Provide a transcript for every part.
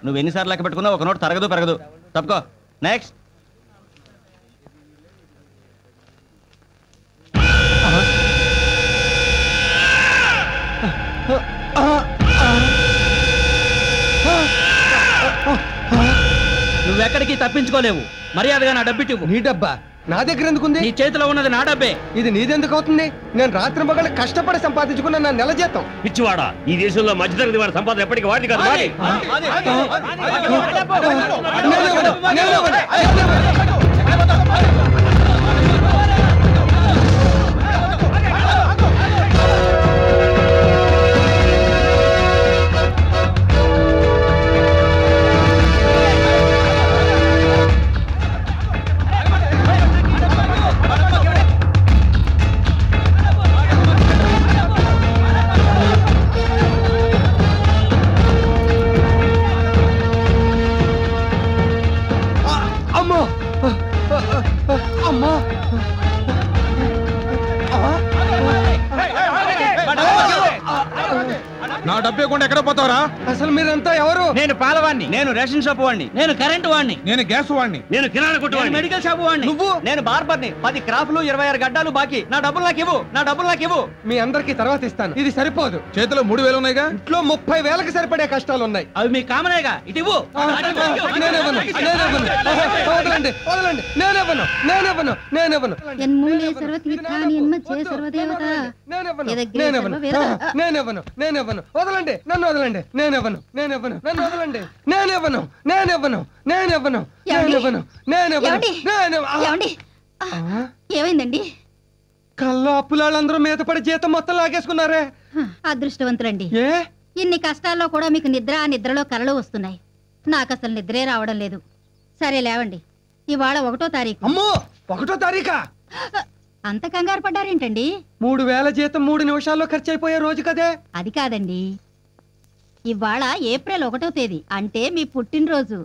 నువ్వు ఎన్నిసార్లు లెక్క పెట్టుకున్నా ఒక నోట్ తరగదు పెరగదు. తప్పుకో. నెక్స్ట్. నువ్వెక్కడికి తప్పించుకోలేవు. మర్యాదగా నా డబ్బిటివ్వు. నీ డబ్బా నా దగ్గర ఎందుకుంది? నీ చేతిలో ఉన్నది నా డబ్బే. ఇది నీదెందుకు అవుతుంది? నేను రాత్రి మగళ్ళు కష్టపడి సంపాదించుకున్న నా నెల జీతం. పిచ్చివాడా, ఈ దేశంలో మధ్యతరగతి వాడి సంపాదన ఎప్పటికీ వాడి కాదు. నా డబ్బే కొండ ఎక్కడ పోతావరా? అసలు మీరంతా ఎవరు? నేను పాలవాణ్ణి, నేను రేషన్ షాప్ వాడిని, నేను కరెంటు వాడిని, నేను గ్యాస్ వాడిని, నేను కిరాణా కొట్టు వాడిని, మెడికల్ షాప్ వాడిని. నువ్వు? నేను బార్బర్ని. 10 క్రాఫ్లు 26 గడ్డాలు బాకీ. నా డబ్బులు నాకు ఇవ్వు. నా డబ్బులు నాకు ఇవ్వు. మీ అందరికి తర్వాత ఇస్తాను. ఇది సరిపోదు. చేతిలో 3000 ఉన్నాయిగా. ఇంట్లో 30,000కి సరిపడే కష్టాలు ఉన్నాయి. అవి మీ కామనేగా. ఇటు ఇవ్వు. వదలండి, నన్ను వదలండి. నేనెవను. ఏమైందండి? కల్లో అప్పులాళ్ళందరూ మీద పడి జీతం మొత్తం లాగేసుకున్నారే. అదృష్టవంతులండి. ఏ ఇన్ని కష్టాల్లో కూడా మీకు నిద్రలో కలలు వస్తున్నాయి. నాకు అసలు నిద్రే రావడం లేదు. సరే లేవండి, ఇవాళ 1వ తారీఖు. అమ్మో, 1వ తారీఖా? అంత కంగారు పడ్డారేంటండి? 3000 జీతం 3 నిమిషాల్లో ఖర్చు అయిపోయే రోజు కదే. అది కాదండి, ఇవాళ ఏప్రిల్ 1వ తేదీ, అంటే మీ పుట్టినరోజు.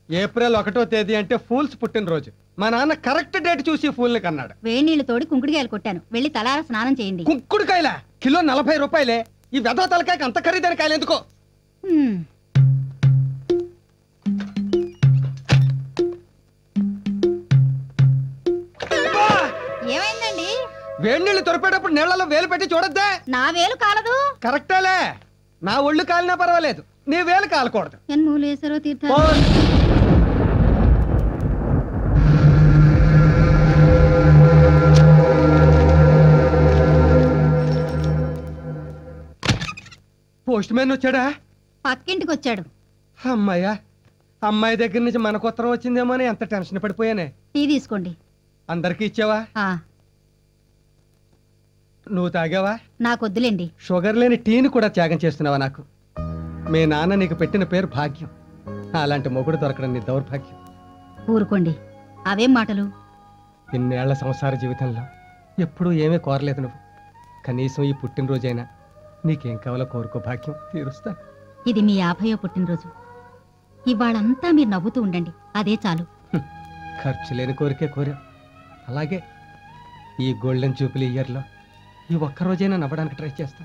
ఏప్రిల్ 1వ తేదీ అంటే ఫూల్స్ పుట్టినరోజు. మా నాన్న కరెక్ట్ డేట్ చూసి ఫూల్ని కన్నాడు. వేణీళ్లు తోడి కుంకుడుకాయలు కొట్టాను. వెళ్ళి తలార స్నానం చేయండి. కుంకుడుకాయల కిలో 40 రూపాయలే. ఈ వెధవ తలకాయకి అంత ఖరీదైన కాయలు ఎందుకో? ఏమైందండి? వేణీళ్లు తొరిపేటప్పుడు నీళ్లలో వేలు పెట్టి చూడద్దే. నా వేలు కాలదు. కరెక్టేలే, నా ఒళ్ళు కాలినా పర్వాలేదు, నీ వేలు కాలకూడదు. ఎన్మూలేశ్వరో తీర్థ. పోస్ట్ మ్యాన్ వచ్చాడా? పక్కింటికి వచ్చాడు. అమ్మాయ్యా, అమ్మాయి దగ్గర నుంచి మనకు ఉత్తరం వచ్చిందేమో అని ఎంత టెన్షన్ పడిపోయానే. టీ తీసుకోండి. అందరికి ఇచ్చావా? నువ్వు తాగావా? నాకొద్దులేండి. షుగర్ లేని టీని కూడా త్యాగం చేస్తున్నావా నాకు? మీ నాన్న నీకు పెట్టిన పేరు భాగ్యం. అలాంటి మొగుడు దొరకడం నీ దౌర్భాగ్యం. ఊరుకోండి, అవేం మాటలు? ఇన్నేళ్ల సంసార జీవితంలో ఎప్పుడూ ఏమీ కోరలేదు నువ్వు. కనీసం ఈ పుట్టినరోజైనా నీకేం కావాలో కోరుకో, భాగ్యం తీరుస్తా. ఇది మీ 50వ పుట్టినరోజు. ఇవాళంతా మీరు నవ్వుతూ ఉండండి, అదే చాలు. ఖర్చు లేని కోరికే కోరావు. అలాగే ఈ గోల్డెన్ జూపిలీ ఇయర్లో ఈ ఒక్కరోజైనా నవ్వడానికి ట్రై చేస్తా.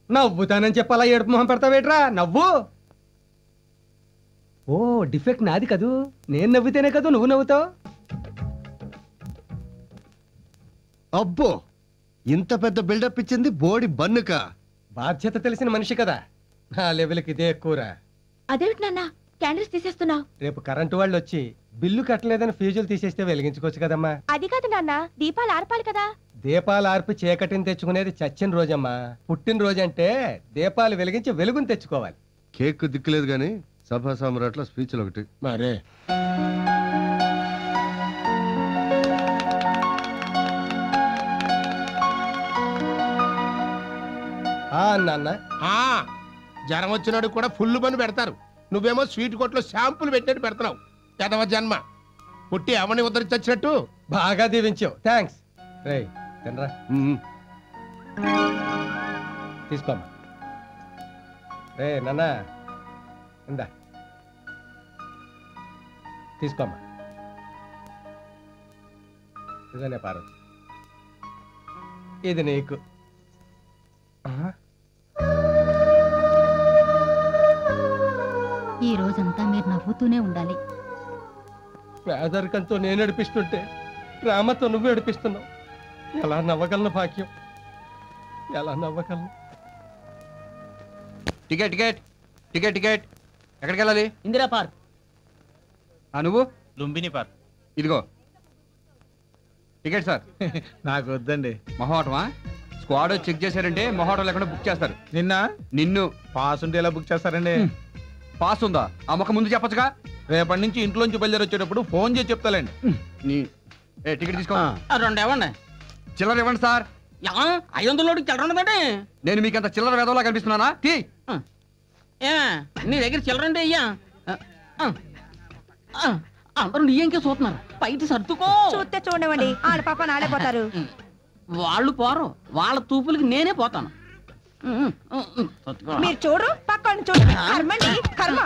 నవ్వుతానని చెప్పి అలా ఏడుపు మొహం పెడతావేట్రా? నవ్వు. ఓ, డిఫెక్ట్ నాది కదూ. నేను నవ్వితేనే కదూ నువ్వు నవ్వుతావు. అబ్బో, ఇంత పెద్ద బిల్డప్ ఇచ్చింది బోడి బన్నుక. బాధ్యత తెలిసిన మనిషి కదా, నా లెవెల్కి ఇదే ఎక్కువరా. అదేమిటి నాన్న క్యాండిల్స్ తీసేస్తున్నావు? రేపు కరెంటు వాళ్ళు వచ్చి బిల్లు కట్టలేదని ఫ్యూజులు తీసేస్తే వెలిగించుకోవచ్చు కదమ్మా. అది కాదు నాన్న, దీపాలు ఆర్పాలి కదా. దీపాలు ఆర్పి చీకటిని తెచ్చుకునేది చచ్చిన రోజమ్మా. పుట్టినరోజు అంటే దీపాలు వెలిగించి వెలుగుని తెచ్చుకోవాలి. కేక్ దిక్కులేదు గాని సభా సామ్రాట్ల స్పీచ్లు ఒకటి మరే. నాన్న, జ్వరం వచ్చినాడు కూడా ఫుల్ పని పెడతారు. నువ్వేమో స్వీట్ కొట్లో షాంపులు పెట్టినట్టు పెడతావు. పెదవ జన్మ. పుట్టి అవని ఉద్ధరించొచ్చినట్టు. బాగా దీవించావు, థ్యాంక్స్. రేయ్ తినరా, తీసుకోమ్మా. రే నాన్న, ఇందా తీసుకోమ్మా. ఇదనే పార్వతి, ఇది నీకు. ఈ రోజంతా మీరు నవ్వుతూనే ఉండాలి. పేదరికంతో నేను ఏడిపిస్తుంటే ప్రేమతో నువ్వు ఏడిపిస్తున్నావు. ఎలా నవ్వగలను భాగ్యం, ఎలా నవ్వగలను? టికెట్ టికెట్ టికెట్ టికెట్ ఎక్కడికి వెళ్ళాలి? ఇందిరా పార్క్. నువ్వు? లుంబిని పార్క్. ఇదిగో టికెట్ సార్. నాకు వద్దండి. మొహోటమా? స్క్వాడ్ చెక్ చేశారంటే మొహోటం లేకుండా బుక్ చేస్తారు. నిన్ను పాస్ ఉంటే ఎలా బుక్ చేస్తారండి? పాస్ ఉందా? ఆ ముఖం ముందు చెప్పొచ్చుగా. రేపటి నుంచి ఇంట్లోంచి బయలుదేరి వచ్చేటప్పుడు ఫోన్ చేసి చెప్తాలండి. టికెట్ తీసుకో. 2 ఇవ్వండి. చిల్లర ఇవ్వండి సార్. 500 చిల్లర ఉండదండి. నేను మీకు అంత చిల్లర వేదవలా కనిపిస్తున్నానా? తీ. నీ దగ్గర చిల్లర అంటే అయ్యా అందరూ నీ ఇంకే చూస్తున్నారు. బయట సర్దుకో. చూస్తే చూడవండి, ఆడ పాప నాడే పోతారు. వాళ్ళు పోరు, వాళ్ళ తూపులకి నేనే పోతాను. మీరు చూడరు, పక్కన చూడండి. కర్మండి, కర్మ.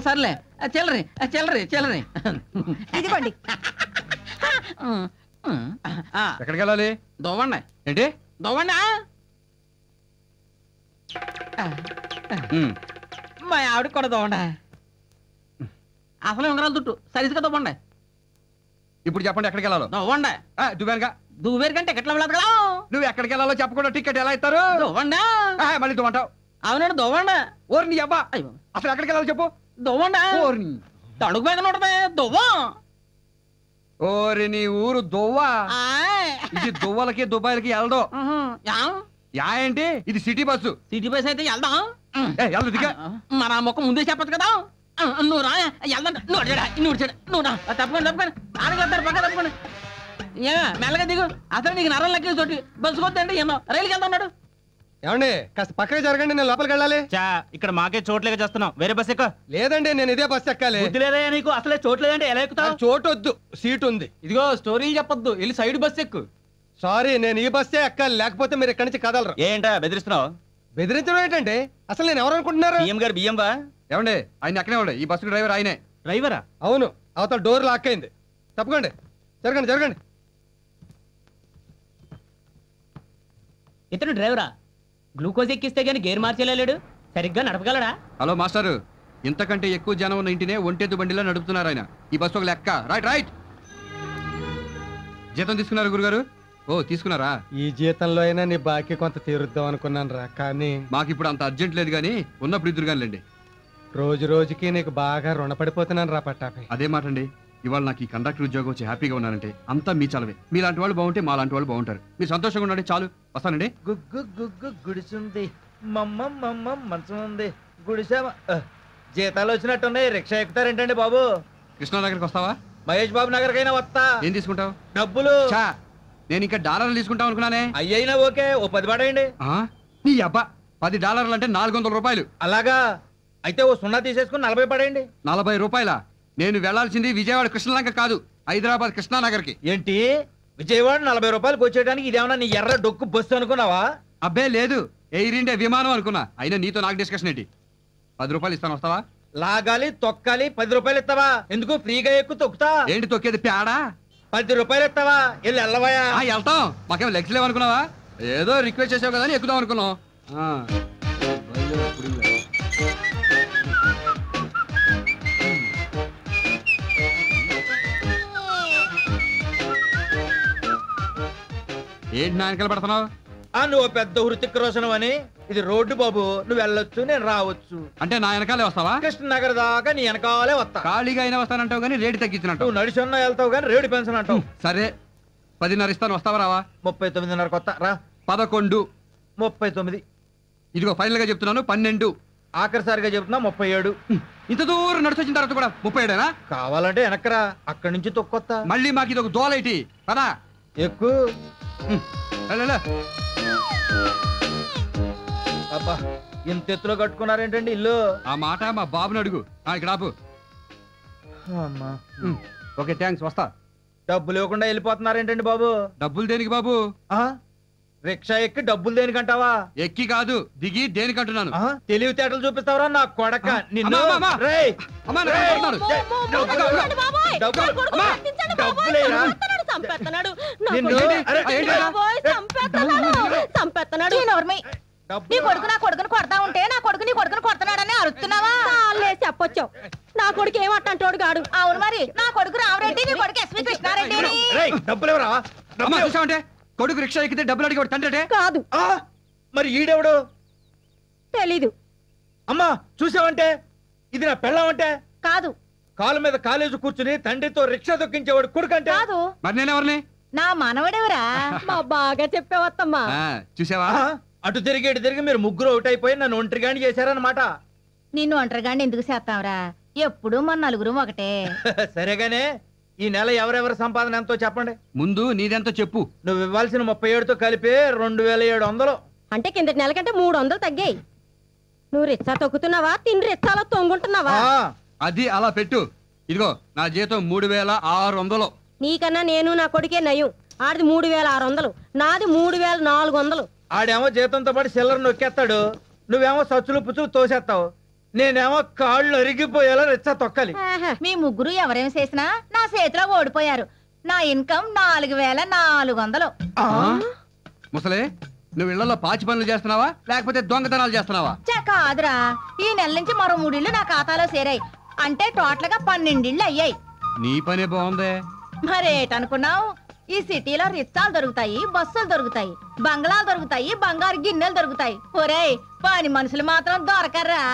సర్లే, చిల్లరి చిల్లరి చిల్లరి ఇదిగోండి. ఎక్కడికి వెళ్ళాలి? దొవ్వండి. ఏంటి దొవ్వండి. మా ఆవిడకి కూడా దొవ్వండి. అసలు ఉంగరాలు దుట్టు సరిగ్గా దొవ్వండి. ఇప్పుడు చెప్పండి ఎక్కడికి వెళ్ళాలో. దొవ్వండి. దువ్వానుగా. దువ్వేరు కంటే ఎట్లా వెళ్ళదు కదా. నువ్వు ఎక్కడికి వెళ్ళాలో చెప్పకుండా టికెట్ ఎలా ఇస్తారు? దొవ్వండి. మళ్ళీ దువ్వంటావు. అవునండి దొవ్వండి. ఓరి నీ అబ్బా, అసలు ఎక్కడికి వెళ్ళాలో చెప్పు. దొవ్వండి. ఓరి తడుగు మీద ఉంటది దువ్వం. ఓరి నీ ఊరు దువ్వా. ఇది దువ్వలకి దుబాయ్లకి వెళ్దాం. యా ఏంటి? ఇది సిటీ బస్సు. సిటీ బస్ అయితే వెళ్దాం. వెళ్దాం దిగా. మన మొక్క ముందే చెప్పచ్చు కదా. నువ్వు రా వెళ్దాం. నువ్వు రా తప్పకుండా తప్పకుండా ఆడగలుగుతారు పక్క తప్పకుండా. మెల్లగా దిగు. అసలు నీకు నరం లెక్క చోటి బస్సు కొద్దండి ఎన్నో రైలుకి వెళ్తా ఉన్నాడు. ఏమండి కాస్త పక్కకి జరగండి, నేను లోపలికి వెళ్ళాలి. ఇక్కడ మాకే చోట్లేక చేస్తున్నాం. వేరే బస్ ఎక్క. లేదండి, నేను ఇదే బస్సు ఎక్కాలి. లేదయ్యా నీకు అసలే చోట్లేదంటే ఎలా ఎక్కుతావు? చోటు వద్దు, సీట్ ఉంది. ఇదిగో స్టోరీలు చెప్పొద్దు, వెళ్ళి సైడ్ బస్ ఎక్కు. సారీ, నేను ఈ బస్సే ఎక్కాలి, లేకపోతే మీరు ఇక్కడి నుంచి కదలరు. ఏంటా బెదిరిస్తున్నావు? బెదిరించడం ఏంటంటే అసలు నేను ఎవరు అనుకుంటున్నారు? బియ్యం గారు బియ్యం బా. ఏమండి ఆయన ఎక్కడే ఉండే, ఈ బస్సు డ్రైవర్ ఆయనే. డ్రైవరా? అవును, అవతల డోర్ లాక్ అయింది. తప్పకండి, జరగండి జరగండి. ఇతను డ్రైవరా? గ్లూకోజ్ ఎక్కిస్తే గానీ గేర్ మార్చేలేడు, సరిగ్గా నడపగలడా? హలో మాస్టారు, ఇంతకంటే ఎక్కువ జనం ఉన్న ఇంటినే ఒంటెద్దు బండిలో నడుపుతున్నారు ఆయన. ఈ బస్సు ఒక లెక్క. Right right. జీతం తీసుకున్నారు గురుగారు? ఓ తీసుకున్నారా? ఈ జీతంలో అయినా నీ బాకీ కొంత తీరుద్దాం అనుకున్నాను రా, కానీ మాకు ఇప్పుడు అంత అర్జెంట్ లేదు కానీ ఉన్నప్పుడు ఇద్దరు కానిలేండి. రోజు రోజుకి నీకు బాగా రుణపడిపోతున్నాను రా పట్టాపై. అదే మాట అండి. ఇవాళ నాకు ఈ కండక్టర్ ఉద్యోగం వచ్చి హ్యాపీగా ఉన్నానంటే అంతా మీ చలవే. మీలాంటి వాళ్ళు బాగుంటే మా లాంటి వాళ్ళు బాగుంటారు. మీరు సంతోషంగా ఉండండి చాలు. వస్తానండి. గుగ్గు గుగ్గు గుడిసుంది, మమ్మ మంచం ఉంది, గుడిసా. జీతాలు వచ్చినట్టున్నాయి, రిక్షా ఎక్కుతారేంటండి బాబు? కృష్ణానగర్కి వస్తావా? మహేష్ బాబు నగర్కైనా వస్తా. ఏం తీసుకుంటావు? డబ్బులు. నేను ఇంకా డాలర్లు తీసుకుంటాం అనుకున్నానే. అయ్యైనా ఓకే, ఓ 10 పడేయండి. నీ అబ్బా, $10 అంటే 400 రూపాయలు. అలాగా? అయితే ఓ 0 తీసేసుకుని 40 పడేయండి. 40 రూపాయల? నేను వెళ్లాల్సింది విజయవాడ కృష్ణలంక కాదు, హైదరాబాద్ కృష్ణానగర్కి. ఏంటి విజయవాడ 40 రూపాయలకు వచ్చేయడానికి ఇదేమన్నా నీ ఎర్ర డొక్కు బస్సు అనుకున్నావా? అబ్బే లేదు, ఎయిర్ ఇండియా విమానం అనుకున్నా. అయినా నీతో నాకు డిస్కషన్ ఏంటి? 10 రూపాయలు ఇస్తాను, వస్తావా? లాగాలి తొక్కాలి, 10 రూపాయలు ఇస్తావా? ఎందుకు ఫ్రీగా ఎక్కువ తొక్కుతా? ఏంటి తొక్కేది పేడా? 10 రూపాయలు ఇస్తావా? వెళ్ళి వెళ్ళవయా. వెళ్తాం, మాకేం లెగ్స్ లేవనుకున్నావా? ఏదో రిక్వెస్ట్ చేసావు కదా అని ఎక్కుదాం అనుకున్నాం. ఏంటి నా వెనకాల పడుతున్నావు? నువ్వు పెద్ద హృతిక్ రోషన్ అని. ఇది రోడ్డు బాబు, నువ్వు వెళ్ళొచ్చు నేను రావచ్చు. అంటే నా వెనకాలే వస్తావా? కృష్ణనగర్ దాకా నీ వెనకాలే వస్తా. ఖాళీగా అయినా వస్తానంటావు కానీ రేటు తగ్గించినట్టు. నువ్వు నడిచొన్నా వెళ్తావు కానీ రేటు పెన్షన్ అంటావు. సరే 10:30 ఇస్తాను, వస్తావా రావా? 39:30 కొత్త రా. 11. 39. ఇదిగో ఫైనల్ గా చెప్తున్నాను 12. ఆఖరిసారిగా చెప్తున్నా 37. ఇంత దూరం నడిచి వచ్చిన తర్వాత కూడా 37 కావాలంటే వెనకరా, అక్కడి నుంచి తొక్కొత్తా. మళ్ళీ మాకు ఇది ఒక దోలైటి పదా ఎక్కువ. అబ్బా, ఇంత ఎత్తులో కట్టుకున్నారేంటండి ఇల్లు? ఆ మాట మా బాబుని అడుగు. ఇక్కడ ఆపు. ఓకే థ్యాంక్స్, వస్తా. డబ్బులు ఇవ్వకుండా వెళ్ళిపోతున్నారేంటండి బాబు? డబ్బులు దేనికి బాబు? రిక్షా ఎక్కి డబ్బులు దేనికంటావా? ఎక్కి కాదు దిగి దేనికంటున్నాను. తెలివితేటలు చూపిస్తావరా నా కొడక నిన్ను. అమ్మా, అమ్మా, అమ్మా. రేయ్, అమ్మా, నన్ను రేయ్, కొడుతున్నాడు. డబ్బులేరా? నిన్ను అరే, నీ కొడుకు నా కొడుకుని కొడతా ఉంటే నా కొడుకు నీ కొడుకుని కొడుతున్నాడని అరుస్తున్నావా? చెప్పొచ్చావు. నా కొడుకు ఏమంటాడు గాడు. అవును మరి, నా కొడుకు రామరెడ్డి, నీ కొడుకు ఎస్వి కృష్ణారెడ్డి. రేయ్, డబ్బులేవరా? అమ్మా చూసావంటే కొడుకు రిక్షా ఎక్కితే డబ్బులు అడిగి తండ్రి కాదు. మరి ఈడెవడు? తెలీదు. అమ్మా చూసావంటే ఇది నా పెళ్ళామంటే కాదు. కాలు మీద కాలేజీ కూర్చుని తండ్రితో రిక్షా దొక్కించేవాడు కొడుకంటే కాదు. మరి నేనెవరిని? నా మనవడెవరా? మా బాగా చెప్పావత్తమ్మా. చూసావా? అటు తిరిగి ఇటు తిరిగి మీరు ముగ్గురు అవుట్ అయిపోయి నన్ను ఒంటరిగాని చేశారన్నమాట. నిన్ను ఒంటరిగాని ఎందుకు చేస్తావురా? ఎప్పుడు మన నలుగురు ఒకటే. సరేగానే ఈ నెల ఎవరెవరి సంపాదన ఎంతో చెప్పండి. ముందు నీదెంతో చెప్పు. నువ్వు ఇవ్వాల్సిన 37తో కలిపి 2700. అంటే కిందటి నెల కంటే 300 తగ్గాయి. నువ్వు రిచ్చా తొక్కుతున్నావా? తిని రిచ్చాలో తొంగుంటున్నావా? అది అలా పెట్టు. ఇదిగో నా జీతం 3600. నీకన్నా నేను నా కొడుకే నయం. ఆడిది 3600, నాది 3400. ఆడేమో జీతంతో పాటు సిల్లర్ నొక్కేస్తాడు, నువ్వేమో సచ్చులు పుచ్చులు తోసేస్తావు, నేనేమో కాళ్ళు అరిగిపోయేలా రిచ్చా తొక్కాలి. మీ ముగ్గురు ఎవరేం చేసినా నా చేతిలో ఓడిపోయారు. నా ఇన్కమ్ 4400. ముసలే నువ్వు ఇళ్లలో పాచి పనులు చేస్తున్నావా లేకపోతే దొంగతనాలు చేస్తున్నావా? కాదురా, ఈ నెల నుంచి మరో 3 ఇళ్ళు నా ఖాతాలో చేరాయి. అంటే టోటల్ గా 12 ఇళ్ళు అయ్యాయి. నీ పనే బాగుందే. మరేటనుకున్నావు? ఈ సిటీలో రిచ్చాలు దొరుకుతాయి, బస్సులు దొరుకుతాయి, బంగ్లాలు దొరుకుతాయి, బంగారు గిన్నెలు దొరుకుతాయి. ఒరేయ్, పని మనుషులు మాత్రం దొరకర్రా.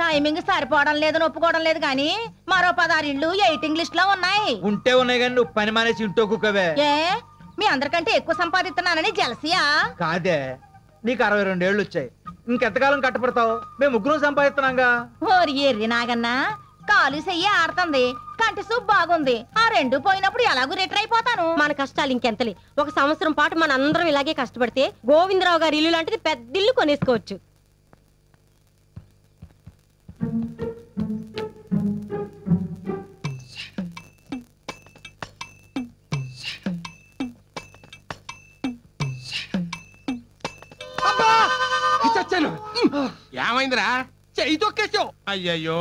టైమింగ్ సరిపోవడం లేదని ఒప్పుకోవడం లేదు కానీ మరో 16 ఇళ్ళు వెయిటింగ్ లిస్ట్ లో ఉన్నాయి. ఉంటే ఉన్నాయి కానీ నువ్వు పని మానేసి ఇంటో కుక్కవే. ఏ మీ అందరికంటే ఎక్కువ సంపాదిస్తున్నానని జలసియా? కాదే, నీకు 62 ఏళ్ళు వచ్చాయి, ఇంకెంతకాలం కట్టపడతావు? మేము ముగ్గురం సంపాదిస్తున్నాంగా. ఓరి ఎర్రి నాగన్నా, కాలు చెయ్యి ఆడుతుంది, కంటి సూప్ బాగుంది. ఆ రెండు పోయినప్పుడు ఎలాగూ రిటర్ అయిపోతాను. మన కష్టాలు ఇంకెంతలే. 1 సంవత్సరం పాటు మన అందరం ఇలాగే కష్టపడితే గోవిందరావు గారి ఇల్లు లాంటిది పెద్ద ఇల్లు కొనేసుకోవచ్చు. ఏమైందిరా? చెయ్యి తొక్కేసావు. అయ్యయ్యో,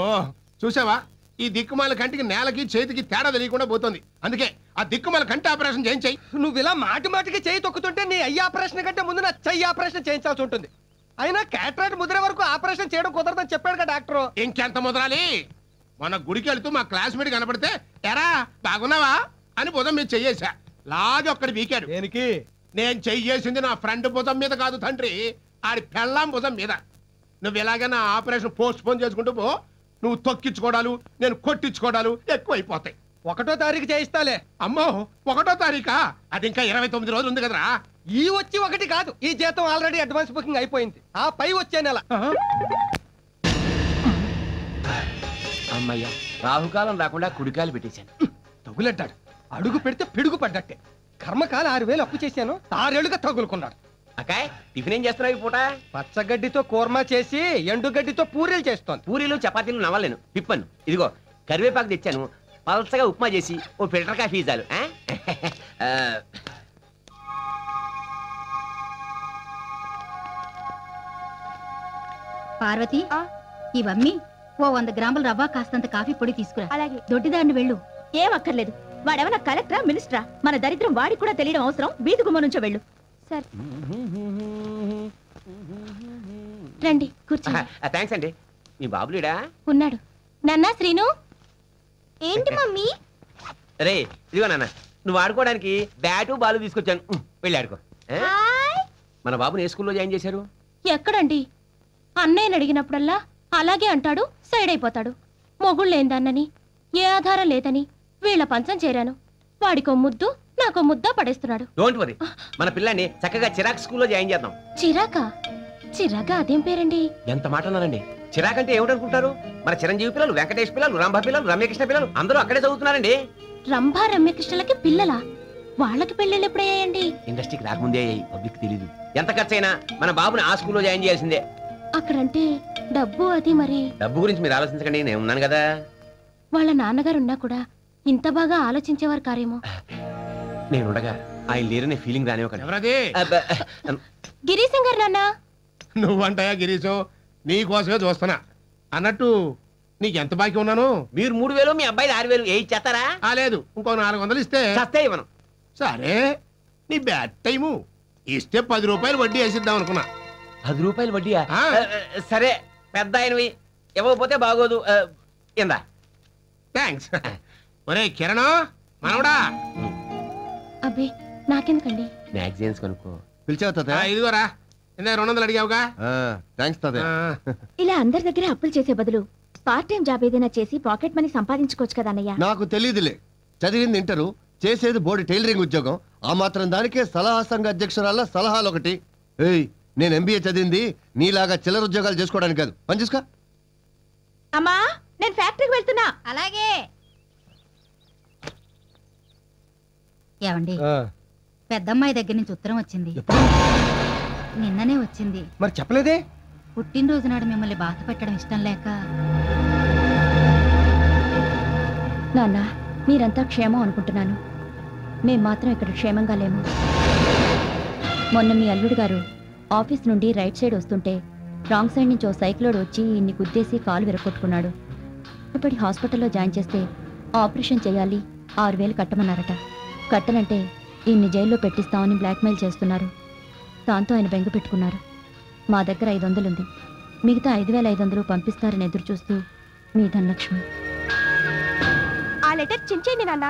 చూసావా? ఈ దిక్కుమాల కంటికి నేలకి చేతికి తేడా తెలియకుండా పోతుంది. అందుకే ఆ దిక్కుమాల కంటి ఆపరేషన్ చేయించాయి. నువ్వు ఇలా మాటికి చెయ్యి తొక్కుతుంటే నీ అయ్యి ఆపరేషన్ కంటే ముందు నా చెయ్యి ఆపరేషన్ చేయించాల్సి ఉంటుంది. అయినా క్యాటరాక్ట్ ముద్ర వరకు ఆపరేషన్ చేయడం కుదరదని చెప్పాడు కదా డాక్టర్. ఇంకెంత ముదరాలి? మన గుడికి వెళ్తూ మా క్లాస్మేట్ కనపడితే ఎరా బాగున్నావా అని భుజం మీద చెయ్యేశా. లాగి ఒక్కడి వీకాడు. దేనికి? నేను చెయ్యేసింది నా ఫ్రెండ్ భుజం మీద కాదు తండ్రి, ఆడి పెళ్ళాం భుజం మీద. నువ్వు ఎలాగ నా ఆపరేషన్ పోస్ట్ పోన్ చేసుకుంటూ పో, నువ్వు తొక్కించుకోవడాలు నేను కొట్టించుకోవడాలు ఎక్కువైపోతాయి. 1వ తారీఖు చేయిస్తాలే. అమ్మో, 1వ తారీఖా? అది ఇంకా 29 రోజులు ఉంది కదరా. ఈ వచ్చి 1 కాదు, ఈ జీతం ఆల్రెడీ అడ్వాన్స్ బుకింగ్ అయిపోయింది. ఆ పై వచ్చే నెల. అమ్మయ్య, రాహుకాలం రాకుండా కుడికాయలు పెట్టేశాను. తగులడ్డాడు. అడుగు పెడితే పిడుగు పడ్డట్టే. కర్మకాల 6000 అప్పు చేశాను, 6 ఏళ్లుగా తగులుకున్నాడు. అకాయ్, టిఫిన్ ఏం చేస్తున్నావు ఈ పూట? పచ్చగడ్డితో కూర్మా చేసి ఎండుగడ్డితో పూరీలు చేస్తోంది. పూరీలు చపాతీలు నవ్వలేను, పిప్పను. ఇదిగో కరివేపాకు తెచ్చాను, పలసగా ఉప్మా చేసి ఓ ఫిల్టర్ కాఫీ చాలు. పార్వతి, ఇవన్నీ ఓ 100 గ్రాముల రవ్వ, కాస్తంత కాఫీ పొడి తీసుకురా. అలాగే. దొడ్డిదాన్ని వెళ్ళు. ఏం అక్కర్లేదు. వాడేమన్నా కలెక్టరా, మినిస్టరా? మన దరిద్రం వాడికి కూడా తెలియడం అవసరం. వీధి గుమ్మ నుంచో వెళ్ళు. సరే రండి కూర్చోండి. థ్యాంక్స్ అండి. మీ బాబులేడా? ఉన్నాడు. నాన్న శ్రీను. ఏంటి మమ్మీ? రే ఇదిగో నాన్న, నువ్వు ఆడుకోవడానికి బ్యాటు బాలు తీసుకొచ్చాను, వెళ్ళి ఆడుకో. మన బాబుని ఏ స్కూల్లో జాయిన్ చేశారు? ఎక్కడండి? అన్నయ్యని అడిగినప్పుడల్లా అలాగే అంటాడు, సైడ్ అయిపోతాడు. మొగుళ్ళేందన్నని, ఏ ఆధారం లేదని వీళ్ళ పంచం చేరాను. వాడికో ముద్దు, నాకో ముద్ద పడేస్తున్నాడు. డోంట్ వరీ, మన పిల్లాన్ని చక్కగా చిరాక్ స్కూల్లో జాయిన్ చేద్దాం. చిరాకా? చిరాకా అదేం పేరండి? ఎంత మాట అన్నారండి. చిరాక్ అంటే ఏమిటనుకుంటారు? మన చిరంజీవి పిల్లలు, వెంకటేష్ పిల్లలు, రంభ పిల్లలు, రమ్యకృష్ణ పిల్లలు అందరూ అక్కడే చదువుతున్నారండి. రంభా రమ్యకృష్ణలకి పిల్లలా? వాళ్ళకి పెళ్ళిళ్ళు ఎప్పుడయ్యాయండి? ఇండస్ట్రీకి రాకముందే అయ్యాయి, పబ్లిక్ తెలీదు. ఎంత ఖర్చైనా మన బాబుని ఆ స్కూల్లో జాయిన్ చేయాల్సిందే. అక్కడంటే డబ్బు అది మరి. డబ్బు గురించి మీరు ఆలోచించకండి, నేను ఉన్నాను కదా. వాళ్ళ నాన్నగారు ఉన్నా కూడా ఇంత బాగా ఆలోచించేవారు కారేమో. నేనుండగా ఆయన లేరనే ఫీలింగ్ రానివ్వకండి. ఎవరది? గిరీశం గారు నాన్న. నువ్వంటాయా గిరీశం, నీకోసమే చూస్తున్నా. అన్నట్టు నీకెంత బాకీ ఉన్నాను? మీరు 3000, మీ అబ్బాయి 6000 ఏ ఇచ్చేస్తారా? లేదు, ఇంకో 400 ఇస్తే చస్తే ఇవ్వను. సరే, నీ బ్యాడ్ టైము. ఇస్తే 10 రూపాయలు వడ్డీ వేసిద్దాం అనుకున్నా. 10 రూపాయలు వడ్డీయా? సరే, పెద్ద ఆయనవి, ఇవ్వకపోతే బాగోదు. ఇందా. థ్యాంక్స్. ఒరే కిరణ్ మనవడా. అబ్బే నాకెందుకండి? మ్యాగజైన్స్ కొనుక్కో. పిలిచావు తాతయ్య? ఇదిగోరా, ఇందా 200 అడిగావుగా. థ్యాంక్స్ తాతయ్య. ఇలా అందరి దగ్గర అప్పులు చేసే బదులు పార్ట్ టైం జాబ్ ఏదైనా చేసి పాకెట్ మనీ సంపాదించుకోవచ్చు కదా అన్నయ్య. నాకు తెలియదులే, చదివింది ఇంటరు, చేసేది బోర్డు టైలరింగ్ ఉద్యోగం. ఆ మాత్రం దానికే సలహా సంఘ అధ్యక్షురాల సలహాలు ఒకటి. ఏయ్, నేను ఎంబీఏ చదివింది నీలాగా చిల్లర ఉద్యోగాలు చేసుకోవడానికి కాదు. పని చూసుకో. అమ్మా, నేను ఫ్యాక్టరీకి వెళ్తున్నా. అలాగే. ఏమండి, పెద్దమ్మాయి దగ్గర నుంచి ఉత్తరం వచ్చింది. నిన్ననే వచ్చింది. మరి చెప్పలేదే? పుట్టినరోజు నాడు మిమ్మల్ని బాధ పెట్టడం ఇష్టం లేక. నాన్న, మీరంతా క్షేమం అనుకుంటున్నాను. మేం మాత్రం ఇక్కడ క్షేమంగా లేము. మొన్న మీ అల్లుడు గారు ఆఫీస్ నుండి రైట్ సైడ్ వస్తుంటే రాంగ్ సైడ్ నుంచి ఓ సైకిలోడు వచ్చి ఇన్ని గుద్దేసి కాలు విరగొట్టుకున్నాడు. ఇప్పటి హాస్పిటల్లో జాయిన్ చేస్తే ఆపరేషన్ చేయాలి, 6000 కట్టమన్నారట. కట్టనంటే ఈయన్ని జైల్లో పెట్టిస్తామని బ్లాక్మెయిల్ చేస్తున్నారు. దాంతో ఆయన బెంగ పెట్టుకున్నారు. మా దగ్గర 500 ఉంది, మిగతా 5500 పంపిస్తారని ఎదురు చూస్తూ మీ ధనలక్ష్మి. ఆ లెటర్ చించేయండి నాన్న.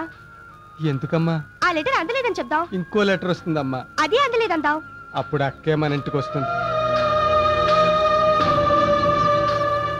ఎందుకమ్మా? ఆ లెటర్ అందలేదని చెప్దాం. ఇంకో లెటర్ వస్తుందమ్మా. అదే అందలేదందాం. అప్పుడు అక్కే మన ఇంటికి వస్తుంది.